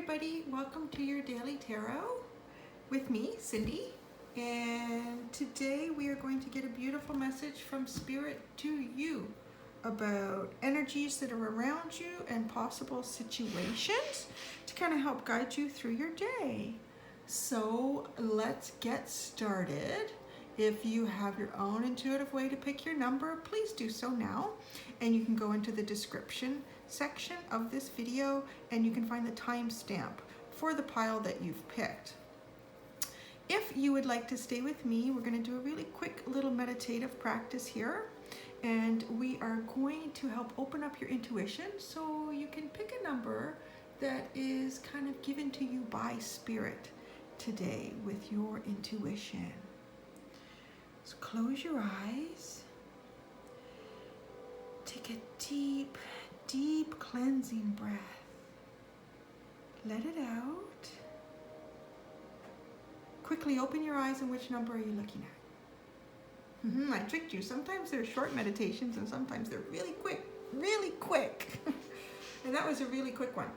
everybody, welcome to your Daily Tarot with me, Cindy. And today we are going to get a beautiful message from Spirit to you about energies that are around you and possible situations to kind of help guide you through your day. So let's get started. If you have your own intuitive way to pick your number, please do so now. And you can go into the description section of this video and you can find the timestamp for the pile that you've picked. If you would like to stay with me, we're going to do a really quick little meditative practice here. And we are going to help open up your intuition so you can pick a number that is kind of given to you by Spirit today with your intuition. So close your eyes. Take a deep cleansing breath. Let it out. Quickly open your eyes, and which number are you looking at? I tricked you. Sometimes they're short meditations and sometimes they're really quick. And that was a really quick one.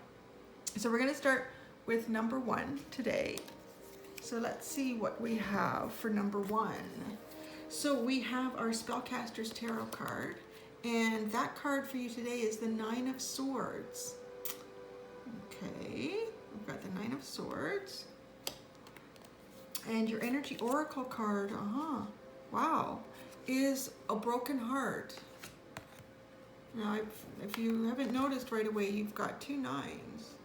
So we're going to start with number 1 today. So let's see what we have for number 1. So we have our SpellCasters tarot card, and that card for you today is the 9 of Swords. Okay, we've got the 9 of Swords. And your energy oracle card, wow, is a broken heart. Now, if you haven't noticed right away, you've got 2 9s,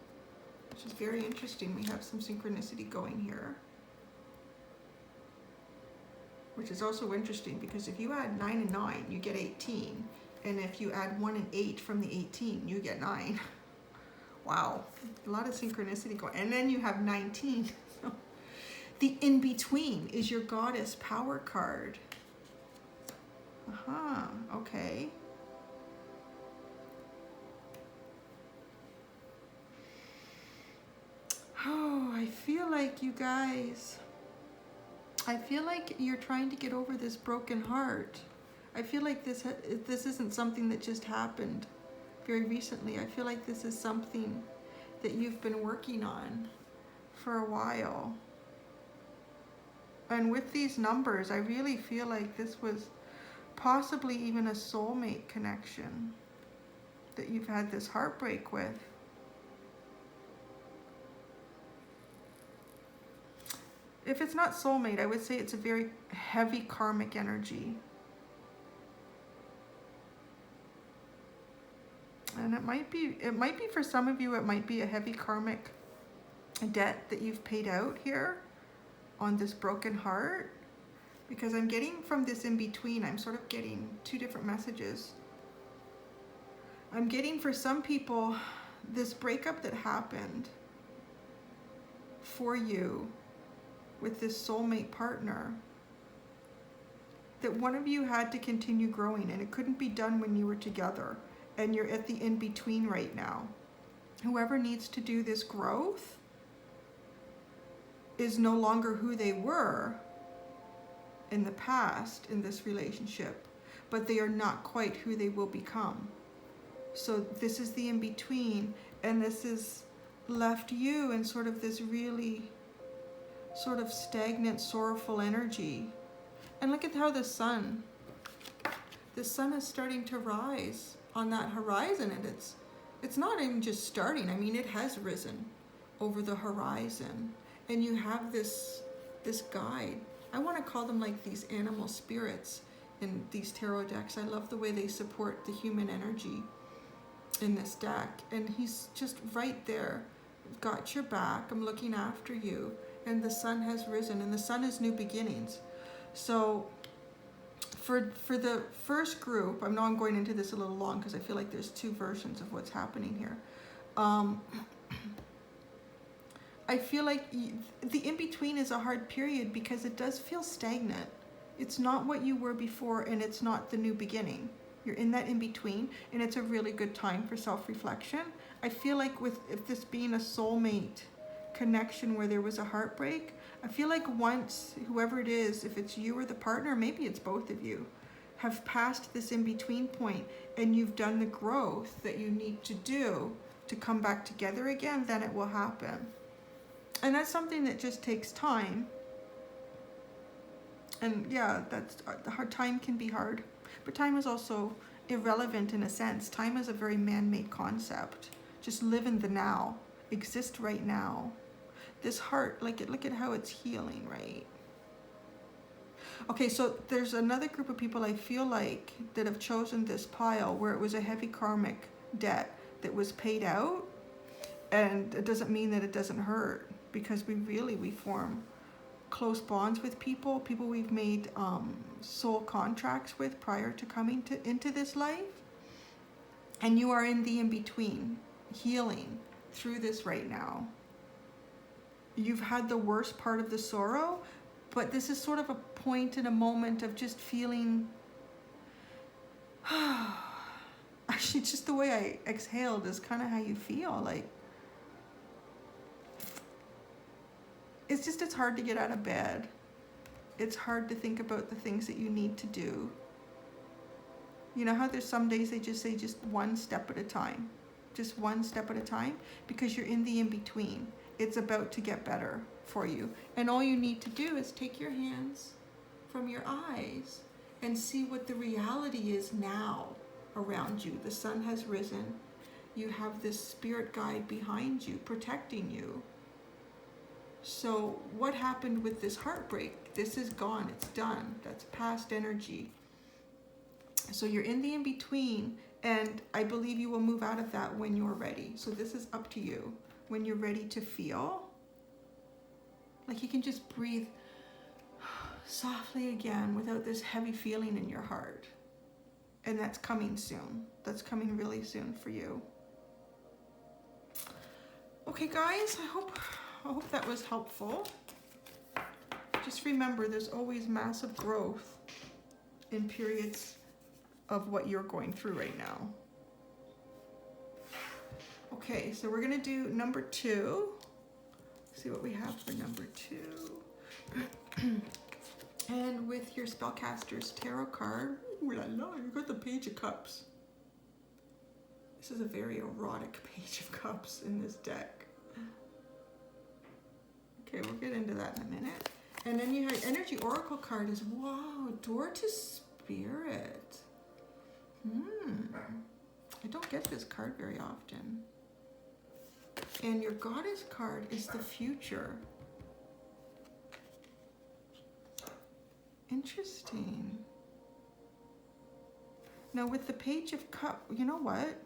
which is very interesting. We have some synchronicity going here, which is also interesting because if you add 9 and 9, you get 18. And if you add 1 and 8 from the 18, you get 9. Wow, a lot of synchronicity going. And then you have 19. The in-between is your goddess power card. Okay. Oh, I feel like you guys, I feel like you're trying to get over this broken heart. I feel like this isn't something that just happened very recently. I feel like this is something that you've been working on for a while. And with these numbers, I really feel like this was possibly even a soulmate connection that you've had this heartbreak with. If it's not soulmate, I would say it's a very heavy karmic energy. And it might be for some of you, it might be a heavy karmic debt that you've paid out here on this broken heart. Because I'm getting from this in between, I'm sort of getting 2 different messages. I'm getting for some people, this breakup that happened for you with this soulmate partner, that one of you had to continue growing and it couldn't be done when you were together. And you're at the in-between right now. Whoever needs to do this growth is no longer who they were in the past in this relationship, but they are not quite who they will become. So this is the in-between, and this has left you in sort of this really sort of stagnant, sorrowful energy. And look at how the sun is starting to rise on that horizon, and it's not even just starting. I mean, it has risen over the horizon, and you have this guide. I want to call them like these animal spirits in these tarot decks. I love the way they support the human energy in this deck, and he's just right there, got your back. I'm looking after you, and the sun has risen, and the sun is new beginnings. So for the first group, I know I'm going into this a little long because I feel like there's 2 versions of what's happening here. I feel like the in-between is a hard period because it does feel stagnant. It's not what you were before, and it's not the new beginning. You're in that in-between, and it's a really good time for self-reflection. I feel like if this being a soulmate connection where there was a heartbreak, I feel like once, whoever it is, if it's you or the partner, maybe it's both of you, have passed this in-between point and you've done the growth that you need to do to come back together again, then it will happen. And that's something that just takes time. And yeah, that's the hard time can be hard, but time is also irrelevant in a sense. Time is a very man-made concept. Just live in the now, exist right now. This heart, like it, look at how it's healing, right? Okay, so there's another group of people I feel like that have chosen this pile where it was a heavy karmic debt that was paid out, and it doesn't mean that it doesn't hurt, because we form close bonds with people we've made soul contracts with prior to coming into this life, and you are in the in-between, healing through this right now. You've had the worst part of the sorrow, but this is sort of a point in a moment of just feeling, actually just the way I exhaled is kind of how you feel. Like, it's hard to get out of bed. It's hard to think about the things that you need to do. You know how there's some days they just say just one step at a time. Just one step at a time, because you're in the in-between. It's about to get better for you. And all you need to do is take your hands from your eyes and see what the reality is now around you. The sun has risen. You have this spirit guide behind you, protecting you. So what happened with this heartbreak? This is gone, it's done. That's past energy. So you're in the in-between, and I believe you will move out of that when you're ready. So this is up to you. When you're ready to feel, like you can just breathe softly again without this heavy feeling in your heart. And that's coming soon. That's coming really soon for you. Okay, guys, I hope that was helpful. Just remember, there's always massive growth in periods of what you're going through right now. Okay, so we're gonna do number 2. See what we have for number 2. And with your SpellCasters tarot card, ooh la la, you got the Page of Cups. This is a very erotic Page of Cups in this deck. Okay, we'll get into that in a minute. And then you have Energy Oracle card is, wow, Door to Spirit. I don't get this card very often. And your Goddess card is the Future. Interesting. Now with the Page of Cups, you know what?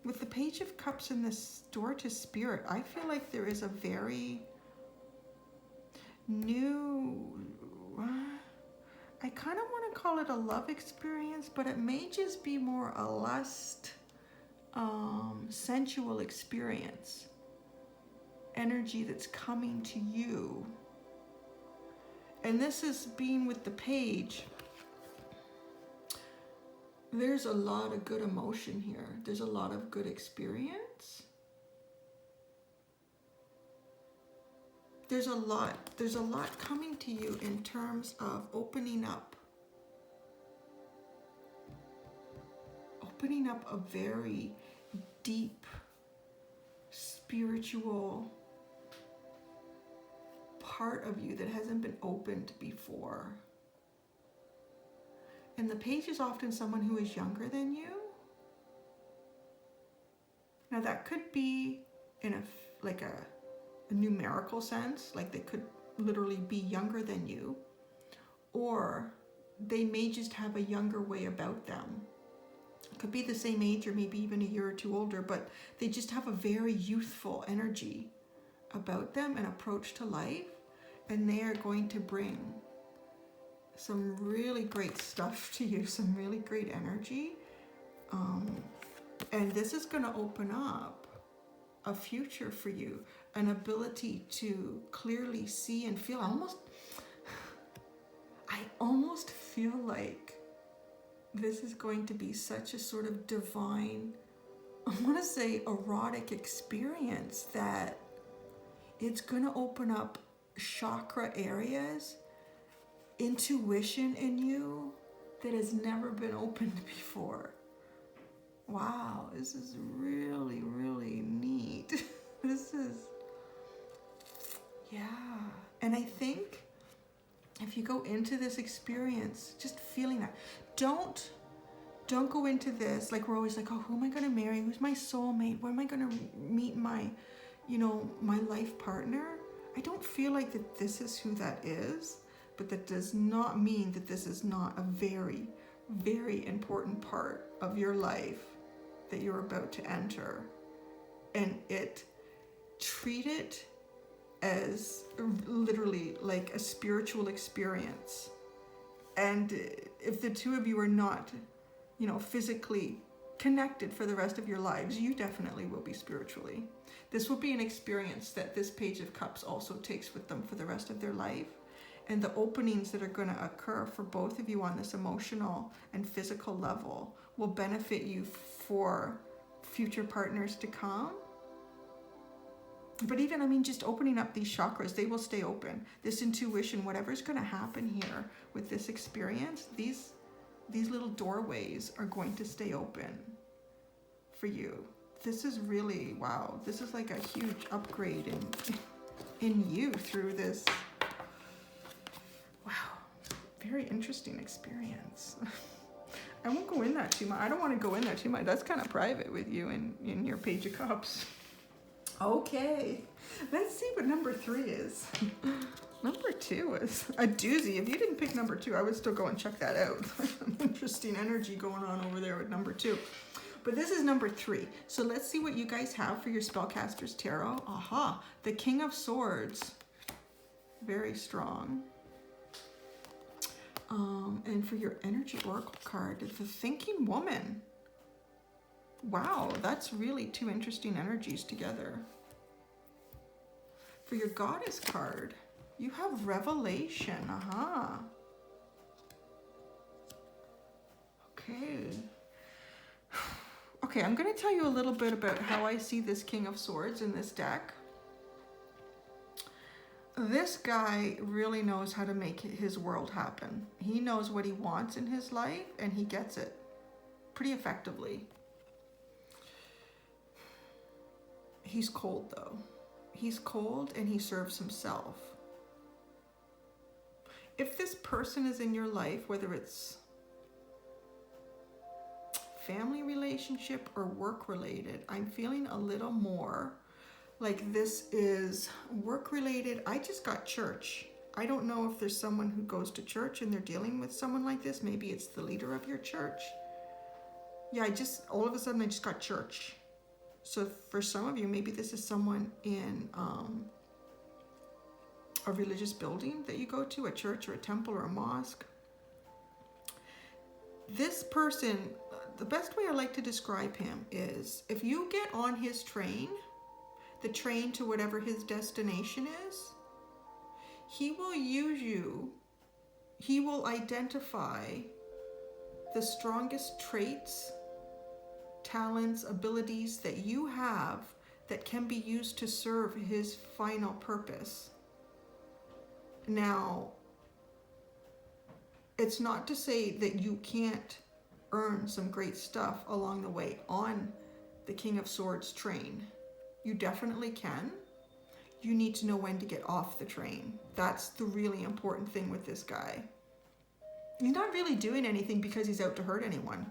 With the Page of Cups and this Door to Spirit, I feel like there is a very new, I kind of want to call it a love experience, but it may just be more a lust, sensual experience. Energy that's coming to you. And this is being with the Page. There's a lot of good emotion here. There's a lot of good experience. There's a lot coming to you in terms of opening up a very deep spiritual part of you that hasn't been opened before. And the Page is often someone who is younger than you. Now that could be in a numerical sense, like they could literally be younger than you, or they may just have a younger way about them. It could be the same age or maybe even a year or two older, but they just have a very youthful energy about them and approach to life, and they are going to bring some really great stuff to you, some really great energy, and this is going to open up a future for you, an ability to clearly see and feel. I almost feel like this is going to be such a sort of divine, I want to say erotic experience, that it's going to open up chakra areas, intuition in you that has never been opened before. Wow, this is really, really neat. This is, yeah. And I think if you go into this experience, just feeling that, don't go into this like we're always like, oh, who am I going to marry? Who's my soulmate? When am I going to meet my, my life partner? I don't feel like that this is who that is, but that does not mean that this is not a very, very important part of your life that you're about to enter. And treat it as literally like a spiritual experience. And if the two of you are not, physically connected for the rest of your lives, you definitely will be spiritually. This will be an experience that this Page of Cups also takes with them for the rest of their life. And the openings that are going to occur for both of you on this emotional and physical level will benefit you for future partners to come. But even, just opening up these chakras, they will stay open. This intuition, whatever's going to happen here with this experience, these little doorways are going to stay open for you. This is really, wow, this is like a huge upgrade in you through this. Wow, very interesting experience. I won't go in that too much. I don't want to go in there too much. That's kind of private with you in your Page of Cups. Okay, let's see what number 3 is. Number 2 is a doozy. If you didn't pick number 2, I would still go and check that out. Some interesting energy going on over there with number 2. But this is number 3. So let's see what you guys have for your SpellCasters Tarot. Aha, the King of Swords. Very strong. And for your Energy Oracle card, the Thinking Woman. Wow, that's really 2 interesting energies together. For your Goddess card, you have Revelation. Aha. Okay. Okay, I'm going to tell you a little bit about how I see this King of Swords in this deck. This guy really knows how to make his world happen. He knows what he wants in his life, and he gets it pretty effectively. He's cold, though. He's cold, and he serves himself. If this person is in your life, whether it's family relationship or work related, I'm feeling a little more like this is work related. I just got church. I don't know if there's someone who goes to church and they're dealing with someone like this. Maybe it's the leader of your church. Yeah, all of a sudden I just got church. So for some of you, maybe this is someone in a religious building that you go to, a church or a temple or a mosque. This person, the best way I like to describe him is if you get on his train, the train to whatever his destination is, he will use you. He will identify the strongest traits, talents, abilities that you have that can be used to serve his final purpose. Now, it's not to say that you can't earn some great stuff along the way on the King of Swords train. You definitely can. You need to know when to get off the train. That's the really important thing with this guy. He's not really doing anything because he's out to hurt anyone.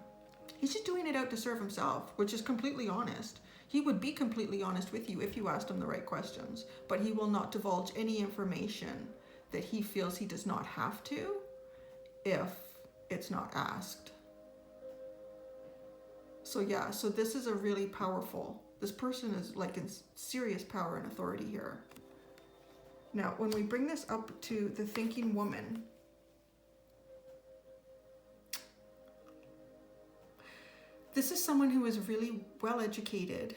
He's just doing it out to serve himself, which is completely honest. He would be completely honest with you if you asked him the right questions, but he will not divulge any information that he feels he does not have to if it's not asked. So yeah, so this is a really powerful, this person is like in serious power and authority here. Now, when we bring this up to the Thinking Woman, this is someone who is really well educated,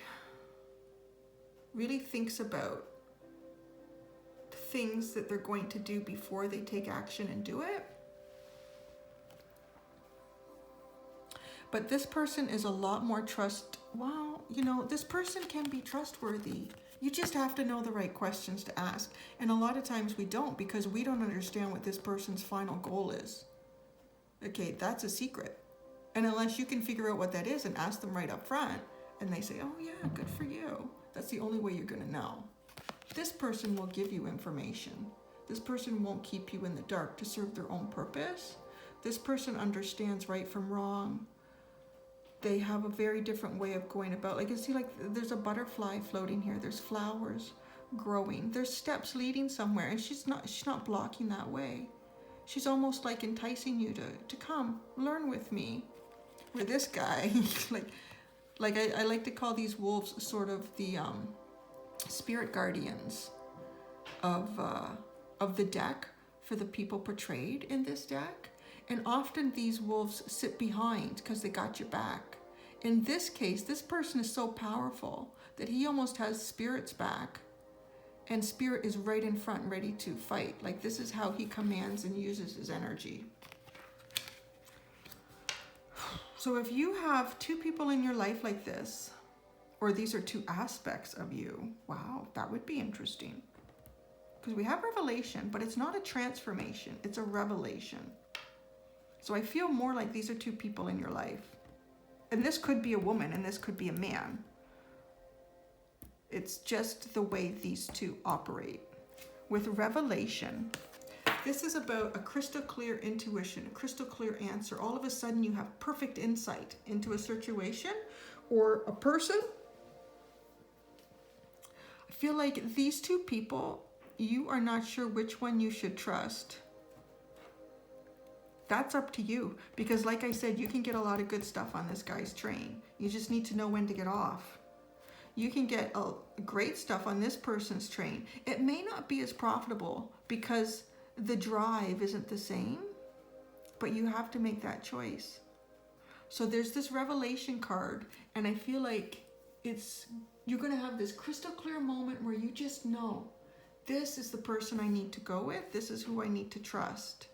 really thinks about things that they're going to do before they take action and do it. But this person is a lot more this person can be trustworthy. You just have to know the right questions to ask. And a lot of times we don't, because we don't understand what this person's final goal is. Okay, that's a secret. And unless you can figure out what that is and ask them right up front, and they say, oh yeah, good for you, that's the only way you're going to know. This person will give you information. This person won't keep you in the dark to serve their own purpose. This person understands right from wrong. They have a very different way of going about. Like, you see, like there's a butterfly floating here. There's flowers growing. There's steps leading somewhere, and she's not blocking that way. She's almost like enticing you to come learn with me. Where this guy, I like to call these wolves sort of the spirit guardians of the deck for the people portrayed in this deck. And often these wolves sit behind because they got your back. In this case, this person is so powerful that he almost has spirit's back. And spirit is right in front, ready to fight. Like, this is how he commands and uses his energy. So if you have two people in your life like this, or these are two aspects of you, wow, that would be interesting. Because we have revelation, but it's not a transformation, it's a revelation. So I feel more like these are two people in your life. And this could be a woman and this could be a man. It's just the way these two operate. With revelation, this is about a crystal clear intuition, a crystal clear answer. All of a sudden you have perfect insight into a situation or a person. I feel like these two people, you are not sure which one you should trust. That's up to you, because like I said, you can get a lot of good stuff on this guy's train. You just need to know when to get off. You can get great stuff on this person's train. It may not be as profitable because the drive isn't the same, but you have to make that choice. So there's this revelation card, and I feel like you're going to have this crystal clear moment where you just know, this is the person I need to go with. This is who I need to trust.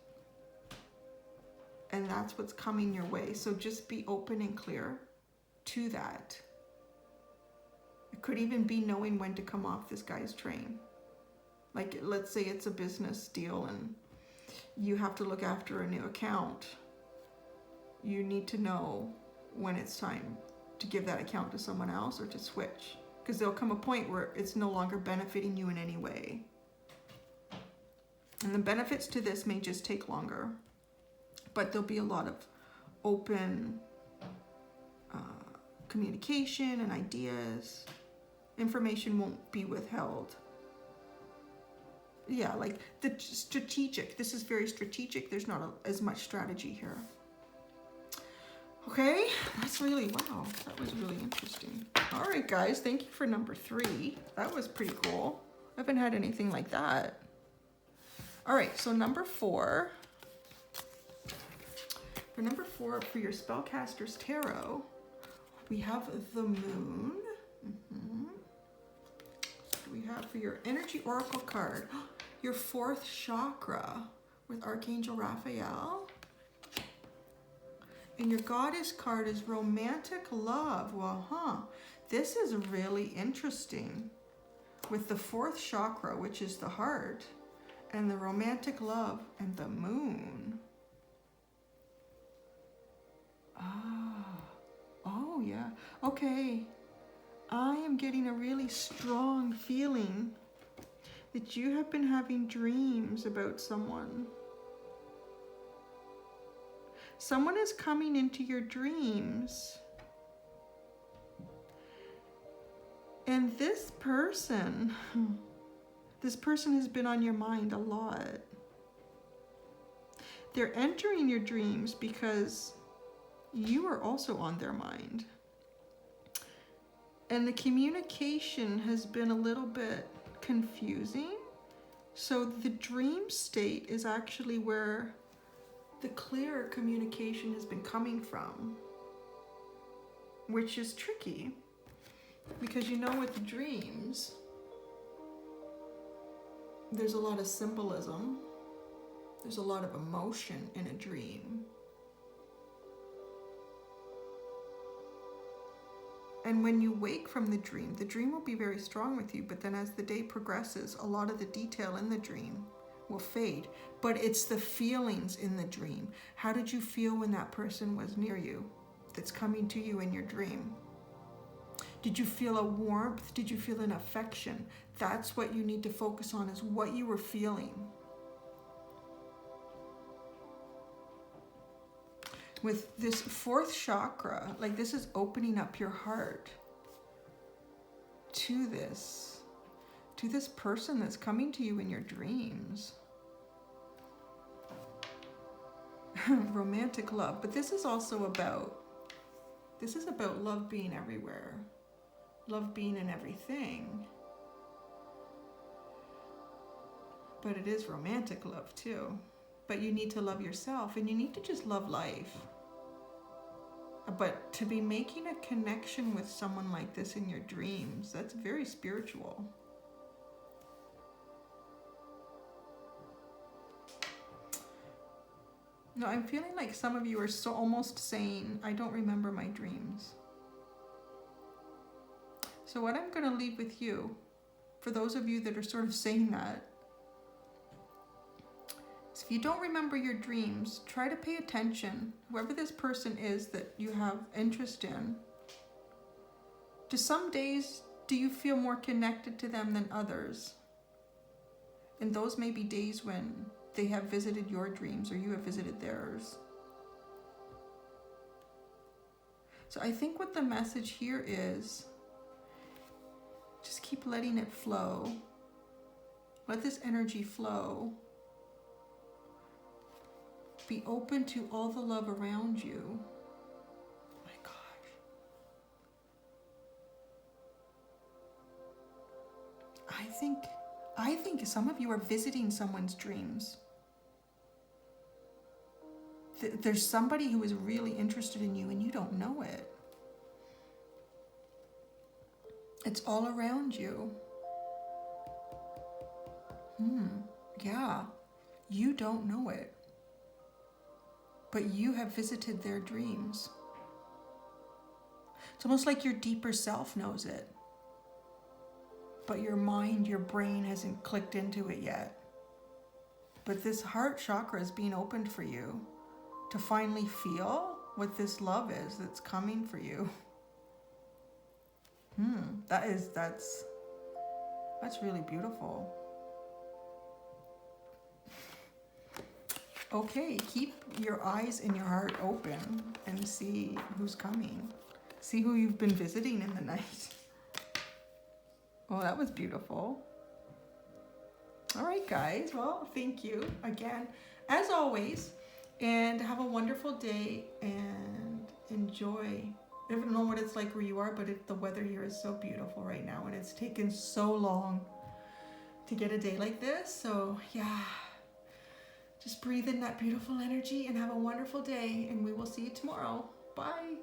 And that's what's coming your way. So just be open and clear to that. It could even be knowing when to come off this guy's train. Like, let's say it's a business deal and you have to look after a new account. You need to know when it's time to give that account to someone else or to switch. Because there'll come a point where it's no longer benefiting you in any way. And the benefits to this may just take longer. But there'll be a lot of open communication and ideas. Information won't be withheld. Yeah, like the strategic. This is very strategic. There's not as much strategy here. Okay, that's really, wow, that was really interesting. All right, guys, thank you for number 3. That was pretty cool. I haven't had anything like that. All right, so number 4. For number 4, for your SpellCasters Tarot, we have the Moon. We have for your Energy Oracle card, your 4th chakra with Archangel Raphael. And your Goddess card is Romantic Love. Well, this is really interesting. With the 4th chakra, which is the heart, and the Romantic Love and the Moon. Oh yeah, okay. I am getting a really strong feeling that you have been having dreams about someone. Someone is coming into your dreams. And this person has been on your mind a lot. They're entering your dreams because you are also on their mind. And the communication has been a little bit confusing. So the dream state is actually where the clearer communication has been coming from, which is tricky because with the dreams, there's a lot of symbolism. There's a lot of emotion in a dream. And when you wake from the dream will be very strong with you, but then as the day progresses, a lot of the detail in the dream will fade. But it's the feelings in the dream. How did you feel when that person was near you? that's coming to you in your dream? Did you feel a warmth? Did you feel an affection? That's what you need to focus on, is what you were feeling. With this fourth chakra, like this is opening up your heart to this person that's coming to you in your dreams. Romantic love, but this is also about, love being everywhere. Love being in everything. But it is romantic love too. But you need to love yourself, and you need to just love life. But to be making a connection with someone like this in your dreams, that's very spiritual. No, I'm feeling like some of you are so almost saying, I don't remember my dreams. So what I'm going to leave with you, for those of you that are sort of saying that, is if you don't remember your dreams, try to pay attention, whoever this person is that you have interest in. Do some days, do you feel more connected to them than others? And those may be days when they have visited your dreams or you have visited theirs. So I think what the message here is, just keep letting it flow. Let this energy flow. Be open to all the love around you. Oh my gosh. I think some of you are visiting someone's dreams. There's somebody who is really interested in you and you don't know it. It's all around you. Yeah, you don't know it. But you have visited their dreams. It's almost like your deeper self knows it. But your mind, your brain hasn't clicked into it yet. But this heart chakra is being opened for you to finally feel what this love is that's coming for you. That's really beautiful. Okay, keep your eyes and your heart open and see who's coming. See who you've been visiting in the night. Oh, that was beautiful. All right, guys. Well, thank you again, as always, and have a wonderful day and enjoy. I don't know what it's like where you are, but the weather here is so beautiful right now, and it's taken so long to get a day like this. So yeah, just breathe in that beautiful energy and have a wonderful day, and we will see you tomorrow. Bye.